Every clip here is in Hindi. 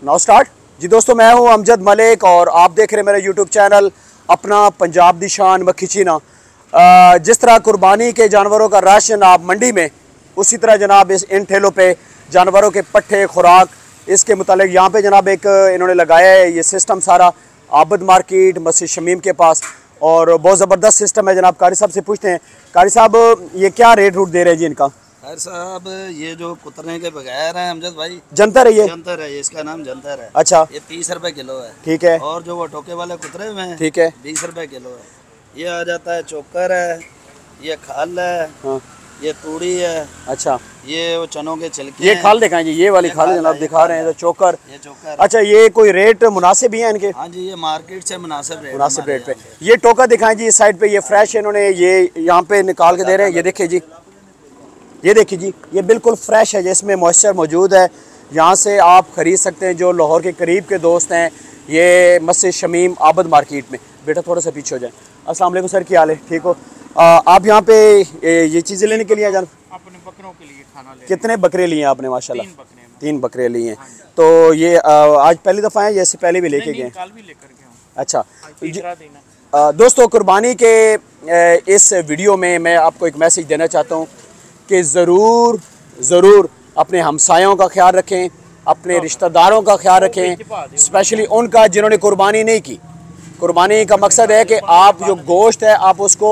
नाउ स्टार्ट जी दोस्तों, मैं हूं अमजद मलिक और आप देख रहे हैं मेरा यूट्यूब चैनल अपना पंजाब दी शान मक्खी चीना। जिस तरह कुर्बानी के जानवरों का रश जनाब मंडी में, उसी तरह जनाब इन ठेलों पे जानवरों के पट्ठे खुराक इसके मुतालिक यहाँ पे जनाब एक इन्होंने लगाया है ये सिस्टम सारा आबद मार्केट मस्जिद शमीम के पास, और बहुत ज़बरदस्त सिस्टम है जनाब। कारी साहब से पूछते हैं, कारी साहब ये क्या रेट रूट दे रहे हैं जी इनका? खैर साहब, ये जो कुतरने के बगैर है अमजद भाई, जंतर है ये? जंतर है, इसका नाम जंतर है। अच्छा, ये 30 रुपए किलो है। ठीक है। और जो वो टोके वाले कुतरे हुए हैं, ठीक है, 20 रुपए किलो है। ये आ जाता है चोकर है, ये खाल है, हाँ, ये तूड़ी है। अच्छा, ये वो चनों के छिलके। ये खाल दिखाएं जी, ये वाली खाल जनाब दिखा रहे हैं तो चोकर। ये चोकर। अच्छा, ये कोई रेट मुनासिब ही है इनके? हाँ जी, ये मार्केट से मुनासिब रेट पे। ये टोका दिखाएं जी इस साइड पे, ये फ्रेश इन्होंने ये यहाँ पे निकाल के दे रहे हैं। ये देखिए जी, ये देखिए जी, ये बिल्कुल फ्रेश है, जिसमें मॉइस्चर मौजूद है। यहाँ से आप ख़रीद सकते हैं। जो लाहौर के करीब के दोस्त हैं, ये मस्जिद शमीम आबद मार्केट में। बेटा थोड़ा सा पीछे हो जाए। अस्सलाम वालेकुम सर, क्या हाल है? ठीक हो? आप यहाँ पे ये चीज़ें लेने के लिए जान? अपने बकरों के लिए खाना ले। कितने बकरे लिए हैं आपने? माशाल्लाह 3 बकरे लिए हैं। हाँ, तो ये आज पहली दफ़ा है या इससे पहले भी लेके गए? कल भी लेकर गया हूँ। अच्छा, तीसरा दिन है। दोस्तों कुर्बानी के इस वीडियो में मैं आपको एक मैसेज देना चाहता हूँ कि ज़रूर अपने हमसायों का ख्याल रखें, अपने रिश्तेदारों का ख्याल रखें, स्पेशली उनका जिन्होंने कुर्बानी नहीं की। कुर्बानी का मकसद है कि आप जो गोश्त है आप उसको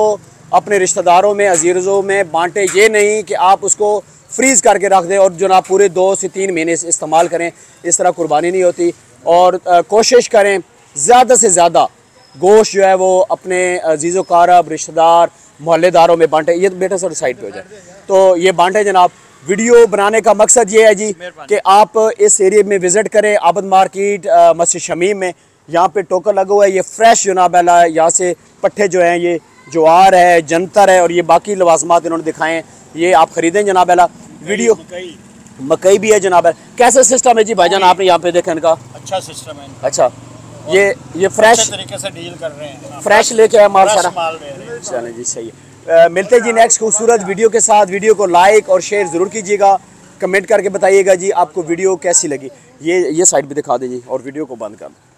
अपने रिश्तेदारों में, अजीज़ों में बांटें। ये नहीं कि आप उसको फ्रीज़ करके रख दें और जनाब पूरे 2 से 3 महीने से इस्तेमाल करें। इस तरह कुर्बानी नहीं होती। और कोशिश करें ज़्यादा से ज़्यादा गोश्त जो है वो अपने अजीज़ो कारब, रिश्तेदार, मोहल्लेदारों में बांटें। ये बेटा सर साइड पे हो जाए, तो ये बांटें जनाब। वीडियो बनाने का मकसद ये है जी कि आप इस एरिया में विज़िट करें, आबद मार्केट मस्जिद शमीम में। यहाँ पे टोकर लगा हुआ है, ये फ्रेश जनाब है। यहाँ से पट्ठे जो हैं, ये ज्वार है, जंतर है और ये बाकी लवाजमात इन्होंने दिखाए हैं, ये आप ख़रीदें जनाब। वीडियो मकई भी है जनाब। कैसा सिस्टम है जी भाईजान, आपने यहाँ पे देखा इनका? अच्छा सिस्टम है। अच्छा, ये फ्रेश तरीके से डील कर रहे हैं, फ्रेश लेके आए माल सारा। चलें जी, सही है। मिलते हैं जी नेक्स्ट खूबसूरत वीडियो के साथ। वीडियो को लाइक और शेयर ज़रूर कीजिएगा, कमेंट करके बताइएगा जी आपको वीडियो कैसी लगी। ये साइड पे दिखा दीजिए और वीडियो को बंद कर दें।